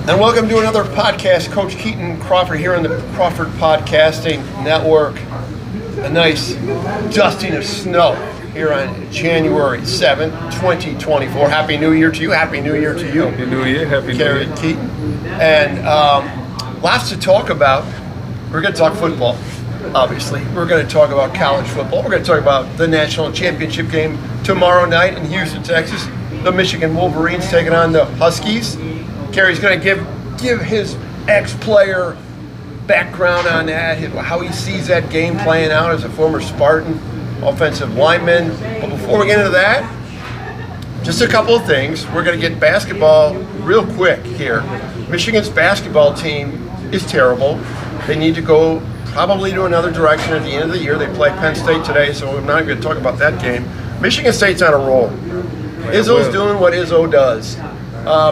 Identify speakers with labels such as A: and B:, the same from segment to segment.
A: And welcome to another podcast. Coach Keyton Crawford here on the Crawford Podcasting Network. A nice dusting of snow here on January 7th, 2024. Happy New Year to you. Happy New Year to you.
B: Happy New Year. Happy New Year.
A: Keyton. And lots to talk about. We're going to talk football, obviously. We're going to talk about college football. We're going to talk about the National Championship Game tomorrow night in Houston, Texas. The Michigan Wolverines taking on the Huskies. Kerry's going to give his ex-player background on that, how he sees that game playing out as a former Spartan offensive lineman. But before we get into that, just a couple of things. We're going to get basketball real quick here. Michigan's basketball team is terrible. They need to go probably to another direction at the end of the year. They play Penn State today, so I'm not going to talk about that game. Michigan State's on a roll. Izzo's doing what Izzo does.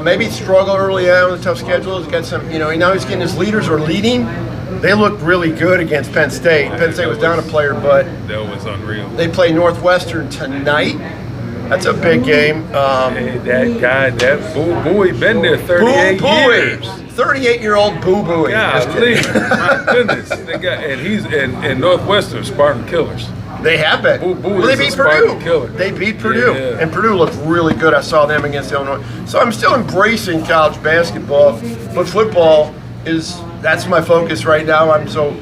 A: Maybe struggle early on with a tough schedule. He's got some, now he's getting his leaders are leading. They looked really good against Penn State. Penn State was down a player, but
B: that was unreal.
A: They play Northwestern tonight. That's a big game.
B: Hey, that guy, that Boo-Booey, been there 38 years.
A: 38-year-old Boo-Booey.
B: Golly, my goodness. And Northwestern, Spartan Killers.
A: They have been.
B: Boo-Boo
A: they beat Purdue.
B: Killer.
A: They beat Purdue.
B: Yeah.
A: And Purdue looked really good. I saw them against Illinois. So I'm still embracing college basketball, but football that's my focus right now. I'm so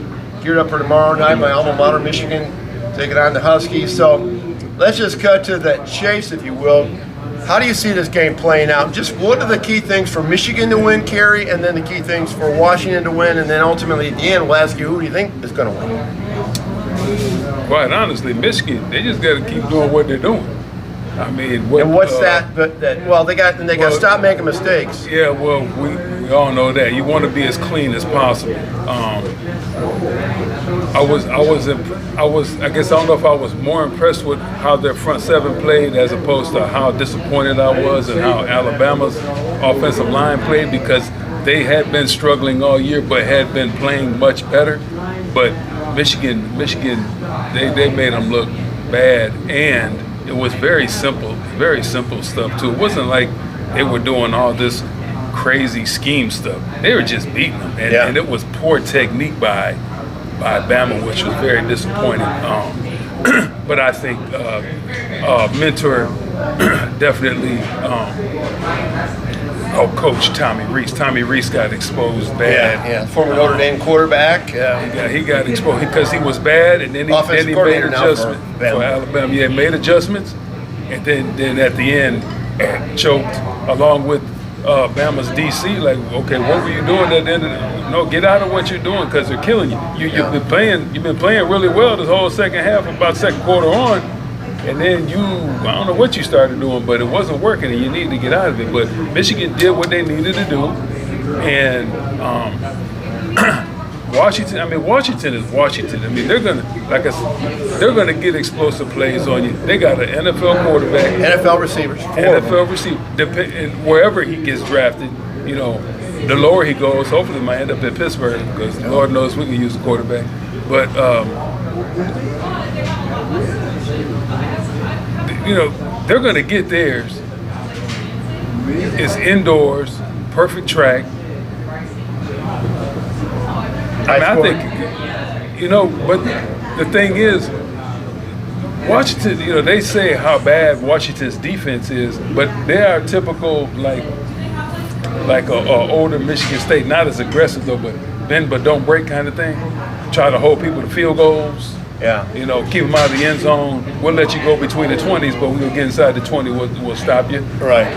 A: geared up for tomorrow night. My alma mater, Michigan, taking on the Huskies. So let's just cut to the chase, if you will. How do you see this game playing out? Just what are the key things for Michigan to win, Kerry, and then the key things for Washington to win, and then ultimately at the end we'll ask you who do you think is going to win?
B: Quite honestly, Michigan, they just got to keep doing what they're doing. I mean,
A: what's that? Well, they got to stop making mistakes.
B: Yeah, well, we all know that. You want to be as clean as possible. I guess I don't know if I was more impressed with how their front seven played as opposed to how disappointed I was and how Alabama's offensive line played, because they had been struggling all year but had been playing much better. But Michigan, they made them look bad, and it was very simple stuff too. It wasn't like they were doing all this crazy scheme stuff. They were just beating them, and it was poor technique by Bama, which was very disappointing. But I think mentor definitely. Coach Tommy Rees. Tommy Rees got exposed bad.
A: Yeah. Former Notre Dame quarterback.
B: He got exposed because he was bad, and then he made adjustments for Alabama. Yeah, made adjustments, and then at the end choked along with Bama's DC. Like, okay, what were you doing at the end of the? No, get out of what you're doing because they're killing you. You've been playing really well this whole second half, about second quarter on. And then I don't know what you started doing, but it wasn't working, and you need to get out of it. But Michigan did what they needed to do, and Washington is Washington. I mean, they're gonna get explosive plays on you. They got an NFL quarterback,
A: NFL receivers,
B: and wherever he gets drafted, the lower he goes, hopefully, he might end up in Pittsburgh because Lord knows we can use a quarterback, but. They're going to get theirs. It's indoors, perfect track. I think, but the thing is, Washington, they say how bad Washington's defense is, but they are typical, like a older Michigan State, not as aggressive though, but bend but don't break kind of thing. Try to hold people to field goals.
A: Yeah.
B: Keep them out of the end zone. We'll let you go between the 20s, but when you get inside the 20, we'll stop you.
A: Right.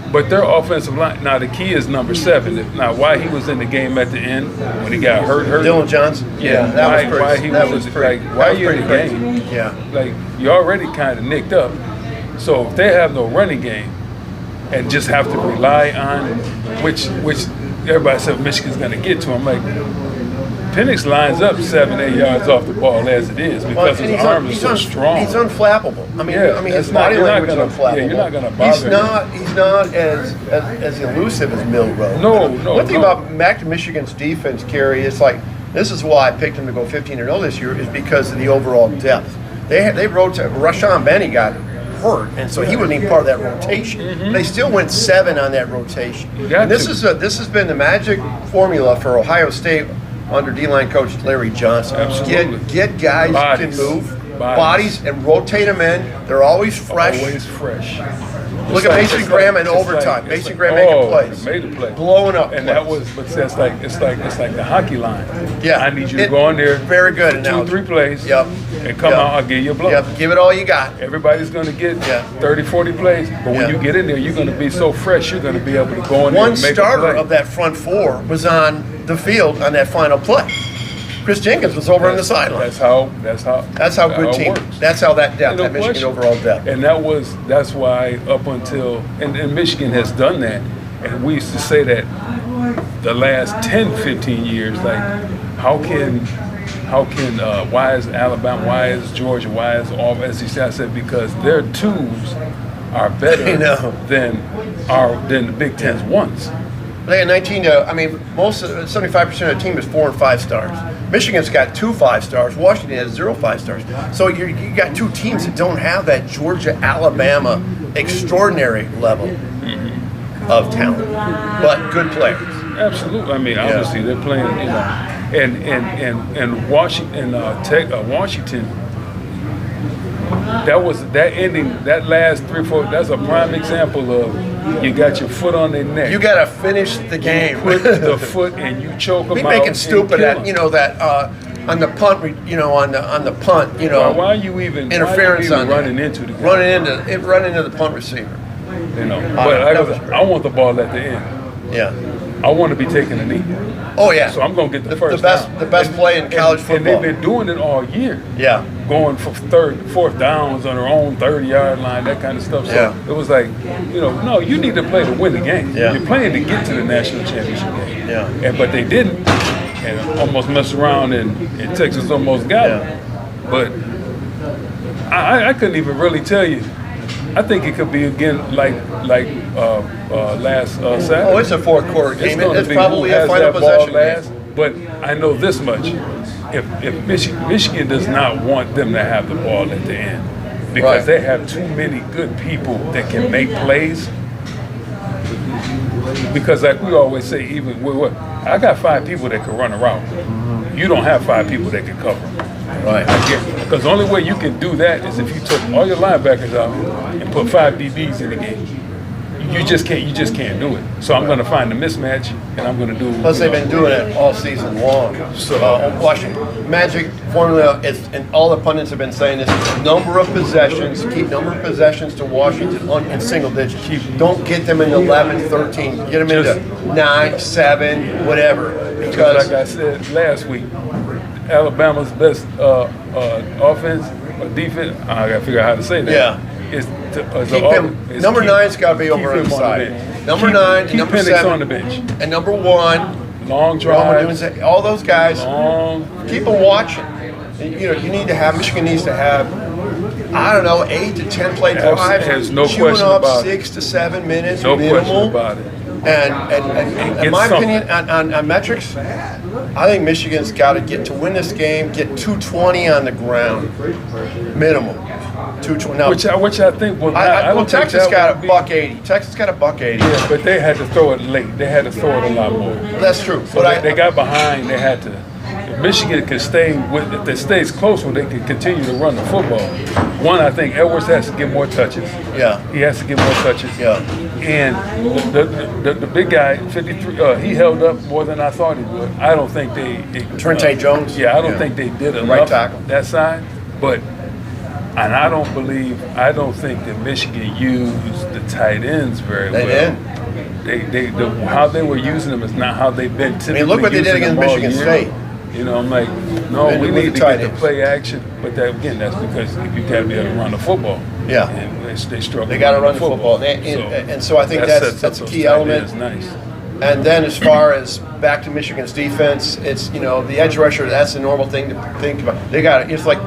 B: But their offensive line, now the key is number 7. Now, why he was in the game at the end when he got hurt.
A: Dylan Johnson.
B: Yeah. Why are you in the game?
A: Yeah.
B: Like, you're already kind of nicked up. So if they have no running game and just have to rely on, which everybody said Michigan's going to get to him, like, Penix lines up 7-8 yards off the ball as it is because his arm is so strong.
A: He's unflappable. I mean, his body language is unflappable.
B: Yeah, you're not going to bother him.
A: He's not as elusive as Milroe.
B: No.
A: One thing about Michigan's defense, Kerry, is like, this is why I picked him to go 15-0 this year, is because of the overall depth. They wrote to Rashawn Benny got hurt, and so he wasn't even part of that rotation. They still went 7 on that rotation. And this has been the magic formula for Ohio State under D-line coach Larry Johnson.
B: Absolutely.
A: Get guys who can move, bodies, and rotate them in. They're always fresh.
B: Always fresh.
A: Look at Mason Graham in overtime. Mason Graham making plays.
B: Made a play.
A: Blowing up
B: And
A: plays.
B: that was, but see, it's like the hockey line.
A: Yeah.
B: I need you to go in there.
A: Very good
B: for
A: analogy.
B: 2-3 plays.
A: Yep.
B: And come out, I'll give you a blow.
A: Yep, give it all you got.
B: Everybody's going to get 30, 40 plays. But when you get in there, you're going to be so fresh, you're going to be able to go in there and make a play.
A: One starter of that front 4 was on the field on that final play. Chris Jenkins was over on the sideline.
B: That's how
A: good team.
B: Works.
A: That's how that depth,
B: No
A: that Michigan
B: question.
A: overall depth.
B: And that's why up until and Michigan has done that. And we used to say that the last 10, 15 years, like how can why is Alabama, why is Georgia, why is all SEC? I said because their 2s are better than the Big Ten's 1s.
A: They had 19. Most of 75% of the team is 4 and 5 stars. Michigan's got 2 5-stars. Washington has 0 5-stars. So you got 2 teams that don't have that Georgia-Alabama extraordinary level of talent, but good players.
B: Absolutely. I mean, obviously they're playing, and Washington, Washington. That ending, that last 3-4. That's a prime example of you got your foot on their neck.
A: You got to finish the game.
B: Put the foot and you choke them out.
A: Making stupid at on the punt. On the punt.
B: Why are you even
A: interference on
B: running into the guy?
A: running into the punt receiver.
B: But I want the ball at the end.
A: Yeah.
B: I want to be taking a knee.
A: Oh yeah.
B: So I'm going to get the first
A: the best play in college football.
B: And they've been doing it all year.
A: Yeah.
B: Going for 3rd, 4th downs on their own 30-yard line, that kind of stuff. So it was like, no, you need to play to win the game.
A: Yeah.
B: You're playing to get to the national championship game.
A: Yeah.
B: But they didn't, and almost messed around, and Texas almost got them. But I couldn't even really tell you. I think it could be again like last Saturday.
A: Oh, it's a 4th quarter game. It's probably a
B: has
A: final
B: that ball
A: possession
B: last.
A: game.
B: But I know this much: if Michigan does not want them to have the ball at the end, because they have too many good people that can make plays. Because like we always say, I got 5 people that can run a route. You don't have 5 people that can cover.
A: Right.
B: Because the only way you can do that is if you took all your linebackers out and put 5 DBs in the game. You just can't do it. So I'm going to find a mismatch, and I'm going to do.
A: Plus, they've been doing it all season long. So, Washington magic formula is, and all the pundits have been saying this: number of possessions, keep number of possessions to Washington in single digits. Don't get them into 11, 13. Get them into 9, 7, whatever. Because
B: like I said last week, Alabama's best offense or defense. I got to figure out how to say that.
A: Yeah. Number 9's got to be over on the side. Number 9,
B: keep
A: number
B: Penix
A: 7
B: on the bench,
A: and number 1.
B: Long drives.
A: All those guys.
B: Keep
A: them watching. You need to have. Michigan needs to have. I don't know, 8 to 10 play drives.
B: There's no
A: chewing
B: question
A: up
B: about
A: 6 to 7 minutes.
B: No
A: minimal.
B: question about it.
A: And in my opinion, on metrics, I think Michigan's got to get to win this game. Get 220 on the ground, minimum. 220. Now,
B: which I think will.
A: Texas got a $180. Texas got a $180.
B: Yeah, but they had to throw it late. They had to throw it a lot more.
A: That's true.
B: So they got behind. They had to. If Michigan can stay with, if they stays close, they can continue to run the football. One, I think Edwards has to get more touches.
A: Yeah.
B: He has to get more touches.
A: Yeah.
B: And the big guy, 53, he held up more than I thought he would. I don't think they.
A: Trente Jones.
B: Yeah, I don't think they did enough
A: right tackle.
B: That side, but. And I don't think that Michigan used the tight ends very well.
A: They did.
B: How they were using them is not how they've been typically.
A: Look what they did against Michigan State.
B: I'm like, no, we need to get the play action. But that's because you got to be able to run the football.
A: Yeah.
B: And they struggle.
A: They got to run the football. And so I think that's a key element.
B: Nice.
A: And then as far as back to Michigan's defense, it's, the edge rusher, that's the normal thing to think about. They got it. It's like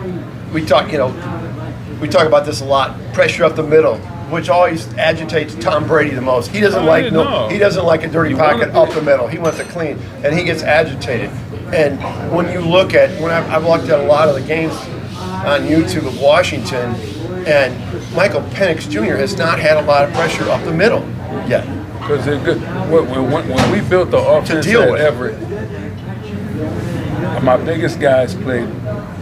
A: we talk about this a lot. Pressure up the middle, which always agitates Tom Brady the most. He doesn't he doesn't like a dirty pocket up the middle. He wants it clean, and he gets agitated. And when you look at I've looked at a lot of the games on YouTube of Washington, and Michael Penix Jr. has not had a lot of pressure up the middle yet.
B: Because they're good. When we built the offense at Everett, my biggest guys played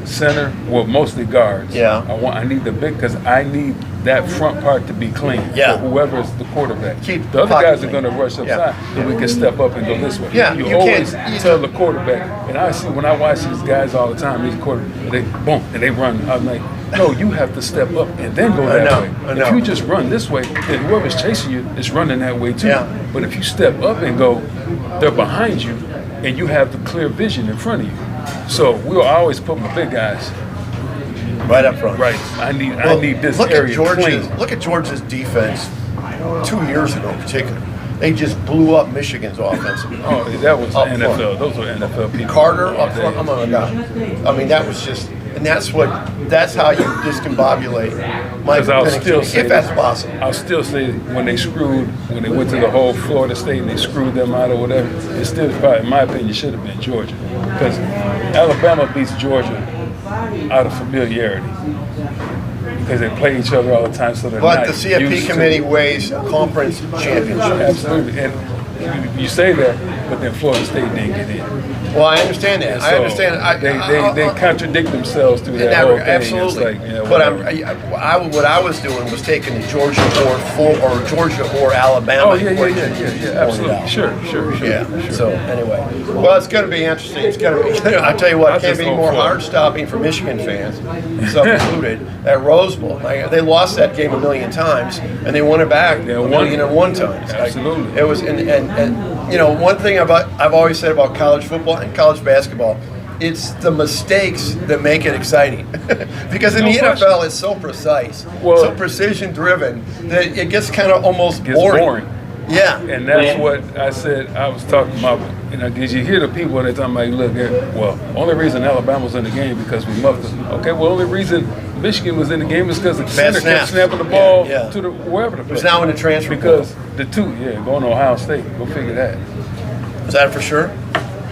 B: center, well, mostly guards.
A: Yeah.
B: I need the big, because I need that front part to be clean.
A: Yeah.
B: For whoever's the quarterback.
A: Keep
B: the other guys are
A: clean.
B: going to rush upside, so we can step up and go this way.
A: Yeah,
B: you
A: you
B: always
A: can't-
B: tell the quarterback, and I see when I watch these guys all the time, these quarterbacks, they boom, and they run. I'm like, no, you have to step up and then go that way.
A: I know.
B: If you just run this way, then whoever's chasing you is running that way too.
A: Yeah.
B: But if you step up and go, they're behind you, and you have the clear vision in front of you. So we'll always put my big guys
A: Right up front.
B: right. I need this
A: look
B: area
A: at Georgia's,
B: clean.
A: Look at Georgia's defense 2 years ago in particular. They just blew up Michigan's offense.
B: Oh, that was
A: Up
B: NFL.
A: front.
B: Those were NFL people.
A: Carter
B: all
A: up
B: day.
A: front. Oh my God! I mean, that was just, and that's how you discombobulate Michael
B: Because I'll
A: Penix
B: still
A: Jr.,
B: say
A: if that's possible.
B: I'll still say when they went to the whole Florida State and they screwed them out or whatever, it still probably, in my opinion, should have been Georgia. Because Alabama beats Georgia out of familiarity. Because they play each other all the time, so they're
A: But
B: not
A: the CFP
B: used to-
A: committee weighs conference championships.
B: Absolutely. And you say that, but then Florida State didn't get in.
A: Well, I understand that. I
B: So
A: understand.
B: They contradict themselves through that whole thing.
A: Absolutely.
B: It's like, yeah,
A: but
B: whatever.
A: what I was doing was taking the Georgia or Alabama.
B: Oh, yeah. Absolutely. Sure.
A: Yeah. So anyway, well, it's going to be interesting. It's going to be. I tell you what,
B: I
A: it can't
B: just
A: be
B: hope
A: more
B: for-
A: heart-stopping for Michigan fans, self included, at Rose Bowl. Like, they lost that game a million times, and they won it back
B: They
A: a
B: won
A: million
B: it.
A: and one times. Like,
B: Absolutely.
A: it was, and one thing I've always said about college football and college basketball. It's the mistakes that make it exciting. Because in
B: No
A: the
B: question.
A: NFL, it's so precise,
B: Well-
A: so precision-driven, that it gets kind of almost
B: Gets boring.
A: Yeah.
B: And that's what I said. I was talking about, did you hear the people that talking about, look, well, only reason Alabama was in the game because we muffed them. Okay, well, only reason Michigan was in the game is because the center kept
A: snaps.
B: snapping the ball
A: Yeah.
B: to wherever the
A: It's now in the transfer
B: because the two, going to Ohio State. Go figure that.
A: Is that for sure?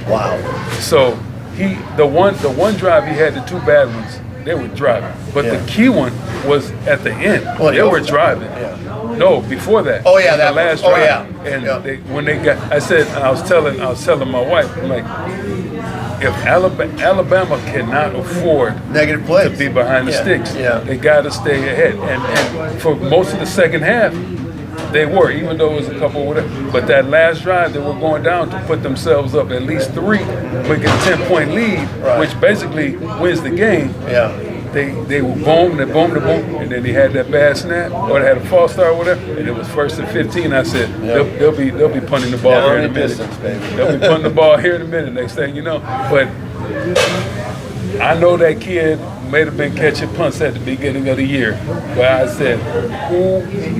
A: Wow.
B: So the one drive he had, the two bad ones, they were driving. But
A: Yeah.
B: the key one was at the end.
A: Well,
B: They
A: the
B: were
A: overtime.
B: driving.
A: Yeah.
B: No, before that.
A: Oh, yeah,
B: the
A: that
B: last
A: one. Oh,
B: drive.
A: yeah.
B: And
A: Yeah.
B: when they got, I said, and I was telling my wife, I'm like, if Alabama cannot afford
A: Negative plays.
B: to be behind the
A: Yeah.
B: sticks,
A: Yeah.
B: they got to stay ahead. And for most of the second half, they were, even though it was a couple of whatever. But that last drive, they were going down to put themselves up at least 3, make a 10-point lead,
A: Right.
B: which basically wins the game.
A: Yeah.
B: They were boom, and then they had that bad snap, or they had a false start or whatever, and it was 1st and 15. I said, they'll be punting the ball
A: Down
B: here in a
A: the
B: minute.
A: distance, baby.
B: They'll be punting the ball here in a minute, next thing you know. But I know that kid may have been catching punts at the beginning of the year, but I said,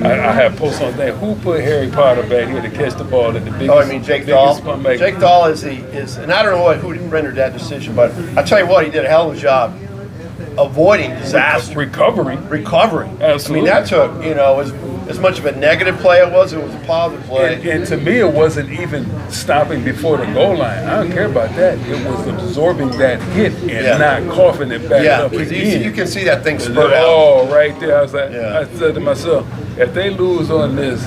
B: I have posts on that, who put Harry Potter back here to catch the ball at the biggest,
A: Oh, I mean, Jake Dahl.
B: punt maker?
A: Jake Dahl is, and I don't know who rendered that decision, but I tell you what, he did a hell of a job avoiding disaster.
B: Recovering.
A: I
B: Absolutely.
A: mean, that took, as much of a negative play it was a positive play.
B: And to me, it wasn't even stopping before the goal line. I don't care about that. It was absorbing that hit and not coughing it back
A: Yeah,
B: up again.
A: you can see that thing spurt out.
B: Oh, right there. I was like,
A: Yeah.
B: I said to myself, if they lose on this,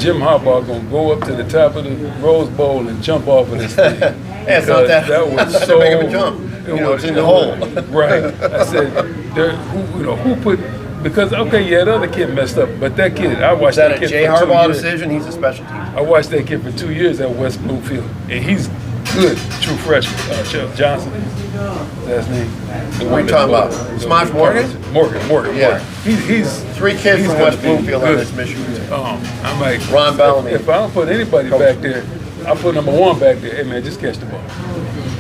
B: Jim Harbaugh gonna go up to the top of the Rose Bowl and jump off of this thing.
A: Yeah, it's not that,
B: That was
A: not
B: so
A: that big of a jump. It's in the hole.
B: Right. I said, who put? Because the other kid messed up, but that kid, I watched
A: Is that a
B: kid
A: Jay
B: for 2
A: Harbaugh
B: years.
A: decision? He's a special team.
B: I watched that kid for 2 years at West Bloomfield, and he's good, true freshman. Chuck Johnson, that's his name.
A: What are you talking about? Smosh Morgan?
B: Morgan.
A: Yeah.
B: He's
A: 3 kids
B: he's
A: from
B: gonna
A: West
B: be
A: Bloomfield on
B: good.
A: this Michigan team.
B: I'm like,
A: Ron Bellamy.
B: If I don't put anybody back there, I put number 1 back there. Hey man, just catch the ball.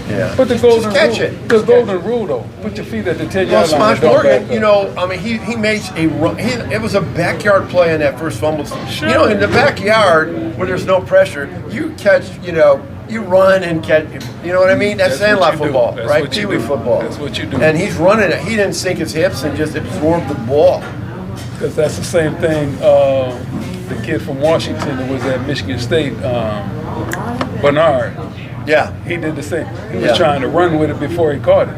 A: Yeah.
B: But the golden
A: catch
B: rule,
A: it.
B: the golden rule though, put your feet at the 10-yard
A: Well,
B: line.
A: Smosh
B: and don't back
A: Morgan,
B: up.
A: he made a run. It was a backyard play on that first fumble.
B: Sure.
A: In the backyard where there's no pressure, you catch, you run and catch. You know what I mean? That's
B: That's what
A: sandlot
B: you do.
A: football,
B: That's
A: right?
B: what you
A: Pee-wee
B: do.
A: football.
B: That's what you do.
A: And he's running it. He didn't sink his hips and just absorb the ball.
B: Because that's the same thing. The kid from Washington that was at Michigan State, Bernard.
A: Yeah.
B: He did the same. He was trying to run with it before he caught it.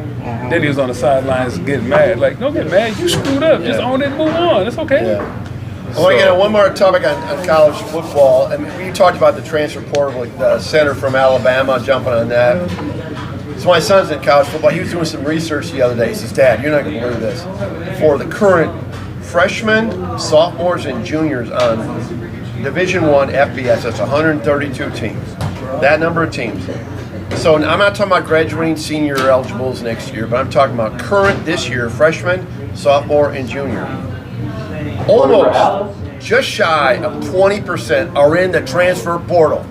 B: Then he was on the sidelines getting mad. Like, don't get mad. You screwed up. Just own it and move on. It's okay.
A: Yeah. I want to get one more topic on college football. I mean, you talked about the transfer portal, the center from Alabama, jumping on that. So my son's in college football. He was doing some research the other day. He says, Dad, you're not going to believe this. For the current freshmen, sophomores, and juniors on Division I FBS, that's 132 teams. That number of teams. So I'm not talking about graduating senior eligibles next year, but I'm talking about current this year, freshman, sophomore, and junior. Almost just shy of 20% are in the transfer portal.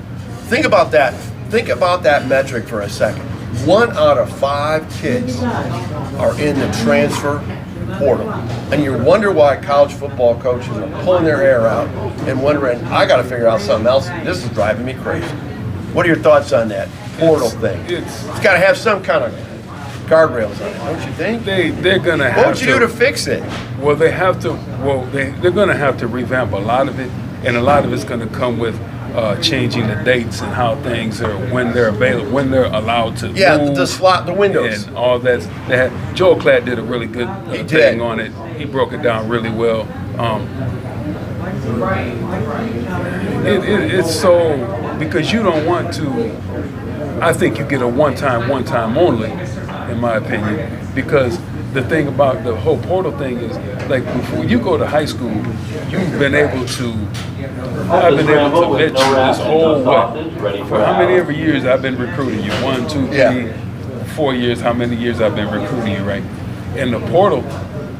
A: Think about that. Think about that metric for a second. 1 out of 5 kids are in the transfer portal. And you wonder why college football coaches are pulling their hair out and wondering, I got to figure out something else. This is driving me crazy. What are your thoughts on that portal thing? It's got to have some kind of guardrails on it, don't you think?
B: They're going to have to.
A: What would you do to fix it?
B: Well, they have to. Well, they're going to have to revamp a lot of it, and a lot of it's going to come with changing the dates and how things are, when they're available, when they're allowed to.
A: Yeah,
B: move,
A: the slot, the windows,
B: and all that. Joel Klatt did a really good thing on it. He broke it down really well. It's so, because you don't want to. I think you get a one time only, in my opinion, because the thing about the whole portal thing is, like, before you go to high school, I've been able to vet you this whole way. For how many ever years I've been recruiting you? 1, 2, 3, 4 years, how many years I've been recruiting you, right? In the portal,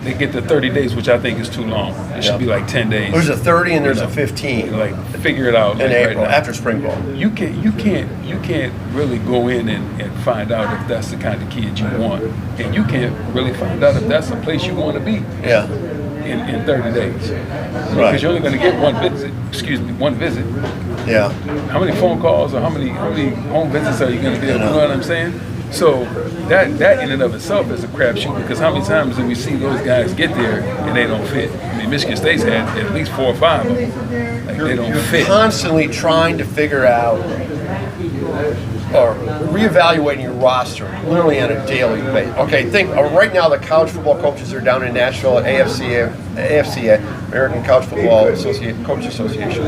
B: they get the 30 days, which I think is too long. It should be like 10 days.
A: There's a 30 and there's a 15.
B: Like, figure it out.
A: In April,
B: right
A: after spring ball.
B: You can't really go in and find out if that's the kind of kid you want. And you can't really find out if that's the place you want to be.
A: Yeah.
B: In 30 days. Because you're only going to get one visit.
A: Yeah.
B: How many phone calls or how many home visits are you going to be able to, you know what I'm saying? So that in and of itself is a crapshoot, because how many times do we see those guys get there and they don't fit? I mean, Michigan State's had at least 4 or 5 of them. Like, they don't fit.
A: Constantly trying to figure out or reevaluating your roster literally on a daily basis. Okay, think right now the college football coaches are down in Nashville at AFCA, American College Football Coach Association.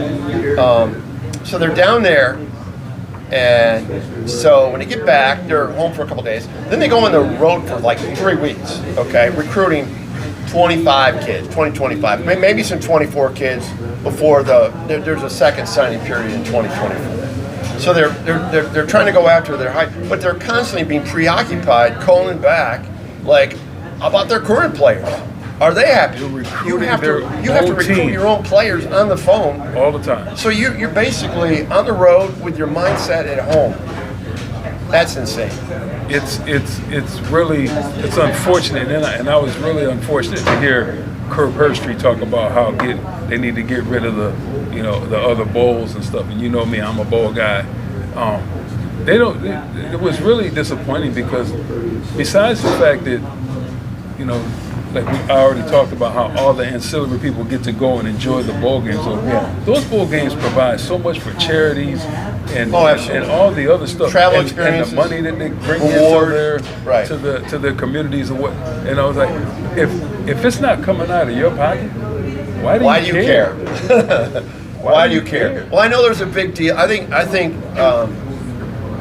A: So they're down there. And so when they get back, they're home for a couple days. Then they go on the road for like 3 weeks, okay, recruiting 25 kids, 25, maybe some 24 kids before there's a second signing period in 2024. So they're trying to go after their high, but they're constantly being preoccupied, calling back, like, about their current players. Are they happy? You have to recruit your own players on the phone
B: all the time.
A: So you're basically on the road with your mindset at home. That's insane.
B: It's really unfortunate, and I was really unfortunate to hear Kirk Herbstreit talk about how they need to get rid of the other bowls and stuff. And you know me, I'm a bowl guy. It was really disappointing, because besides the fact that, like I already talked about how all the ancillary people get to go and enjoy the bowl games. So those bowl games provide so much for charities and all the other stuff,
A: travel experiences,
B: and the money that they bring to their communities and what. And I was like, if it's not coming out of your pocket, why do you care?
A: Why do you care? Well, I know there's a big deal. I think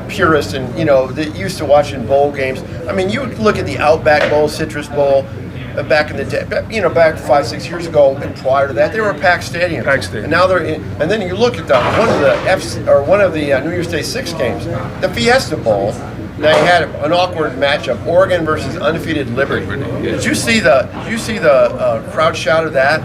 A: purists and that used to watching bowl games. I mean, you look at the Outback Bowl, Citrus Bowl. Back in the day, back 5-6 years ago, and prior to that, they were a packed stadium. And now they're in. And then you look at one of the New Year's Day 6 games, the Fiesta Bowl. Now you had an awkward matchup: Oregon versus undefeated Liberty. Did you see the crowd shout of that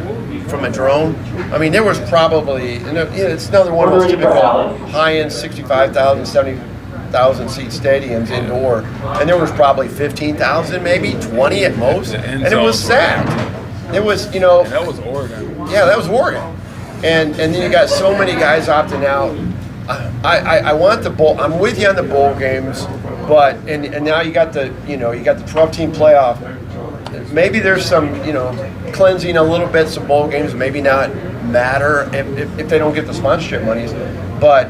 A: from a drone? I mean, there was probably, it's another one of those typical high-end 65,000, 70,000 seat stadiums indoor, and there was probably 15,000, maybe 20 at most, and it was sad. It was,
B: And that was Oregon.
A: Yeah, that was Oregon, and then you got so many guys opting out. I want the bowl. I'm with you on the bowl games, but and now you got the 12-team playoff. Maybe there's some cleansing a little bit. Some bowl games maybe not matter if they don't get the sponsorship monies, but.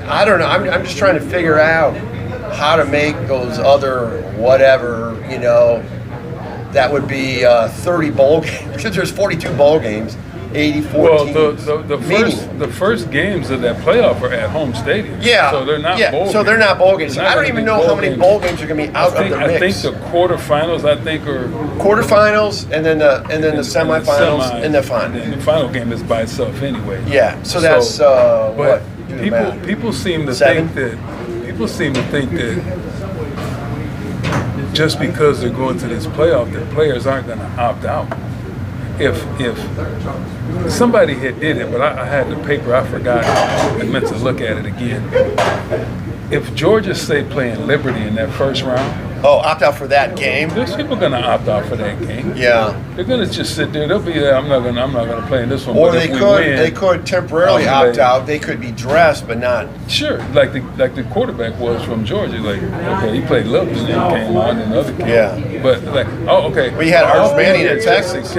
A: I don't know. I'm just trying to figure out how to make those other whatever, that would be 30 bowl games. Because there's 42 bowl games, 84
B: Well,
A: teams.
B: the first games of that playoff are at home stadium.
A: Yeah.
B: So they're not bowl games.
A: So they're not bowl games. I don't even know how many bowl games are going to be out of the mix.
B: I think the quarterfinals, are
A: quarterfinals, and then the semifinals, and the final.
B: And the final game is by itself anyway.
A: Yeah. So that's what?
B: People seem to think that just because they're going to this playoff, that players aren't going to opt out. If somebody had did it, but I had the paper, I forgot, I meant to look at it again. If Georgia, say, playing Liberty in that first round,
A: opt out for that game.
B: there's people going to opt out for that game.
A: Yeah,
B: they're going to just sit there. They'll be there. I'm not going to play in this one.
A: Or
B: but
A: they could temporarily opt out. They could be dressed, but not.
B: Sure, like the quarterback was from Georgia. Like, okay, he played Liberty and then came on and other game.
A: Yeah,
B: but like, okay.
A: We had Arch Manning in Texas.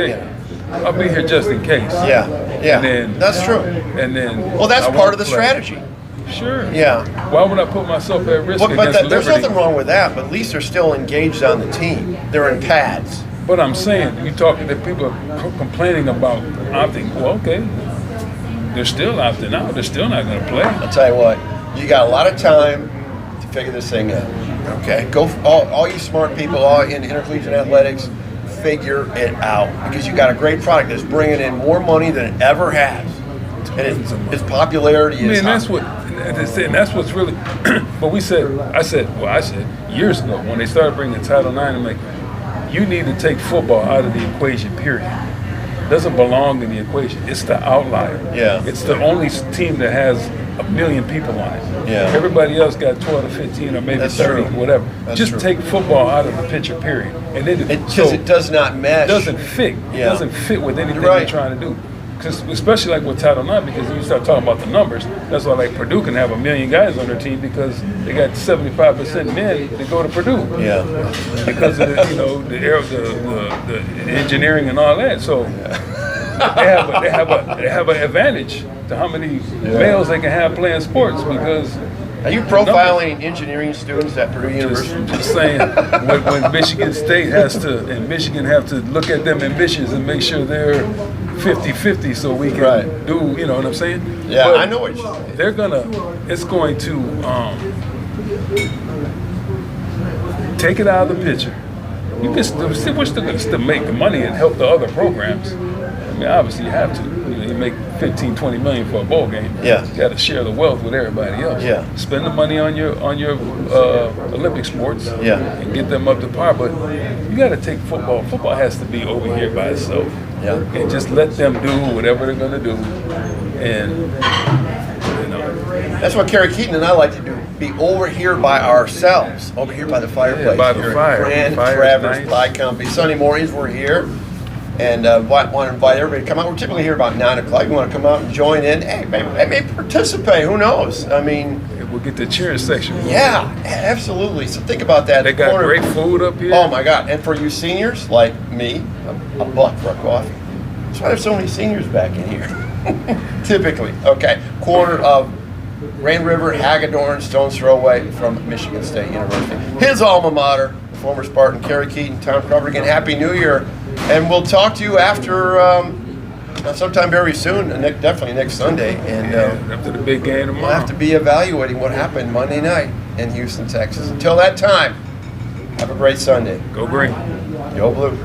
B: I'll be here just in case.
A: Yeah. And then, that's true.
B: And then.
A: Well, that's part of the strategy.
B: Sure.
A: Yeah.
B: Why would I put myself at risk
A: But
B: against Liberty?
A: there's nothing wrong with that. But at least they're still engaged on the team. They're in pads.
B: But I'm saying, you talking that people are complaining about opting. Well, okay. They're still opting out. They're still not going to play.
A: I'll tell you what. You got a lot of time to figure this thing out. Okay. Go. All you smart people, all in intercollegiate athletics, figure it out, because you got a great product that's bringing in more money than it ever has, and its popularity is high.
B: That's what's really. But I said years ago when they started bringing Title IX, I'm like, you need to take football out of the equation. Period. It doesn't belong in the equation. It's the outlier.
A: Yeah.
B: It's the only team that has 1 million people on it.
A: Yeah.
B: Everybody else got 12 to 15 or maybe 30, whatever. Just take football out of the picture, period. And then
A: because it does not mesh.
B: It doesn't fit.
A: Yeah.
B: It doesn't fit with anything
A: Right.
B: you're trying to do. Because especially like with Title IX, because you start talking about the numbers. That's why like Purdue can have 1 million guys on their team because they got 75% men that go to Purdue.
A: Yeah.
B: Because of the engineering and all that. So. They have an advantage to how many males they can have playing sports because.
A: Are you profiling engineering students at Purdue University?
B: Just saying, when Michigan State and Michigan have to look at them ambitions and make sure they're 50-50 so we can do, you know what I'm saying?
A: Yeah,
B: but
A: I know what you're saying.
B: It's going to take it out of the picture. We're still going to make the money and help the other programs. I mean, obviously you have to. You make 15, 20 million for a bowl game.
A: Yeah.
B: You got to share the wealth with everybody else.
A: Yeah.
B: Spend the money on your Olympic sports.
A: Yeah.
B: And get them up to par. But you got to take football. Football has to be over here by itself.
A: Yeah.
B: And just let them do whatever they're going to do. And
A: that's what Kerry Keyton and I like to do. Be over here by ourselves. Over here by the fireplace.
B: Yeah, by the fire.
A: Grand Traverse Pie Company. Sunday mornings we're here. And want to invite everybody to come out. We're typically here about 9 o'clock. You want to come out and join in? Hey, maybe participate. Who knows? I mean,
B: we'll get the cheering section.
A: Yeah, absolutely. So think about that.
B: They got great food up here.
A: Oh my God! And for you seniors like me, a buck for a coffee. That's why there's so many seniors back in here. Typically, okay. Corner of Rain River, Hagedorn, Stone's Throw away from Michigan State University. His alma mater, former Spartan Kerry Keyton, Tom Crawford. Again, Happy New Year. And we'll talk to you after sometime very soon, definitely next Sunday. And
B: after the big game tomorrow.
A: We'll have to be evaluating what happened Monday night in Houston, Texas. Until that time, have a great Sunday.
B: Go green.
A: Go blue.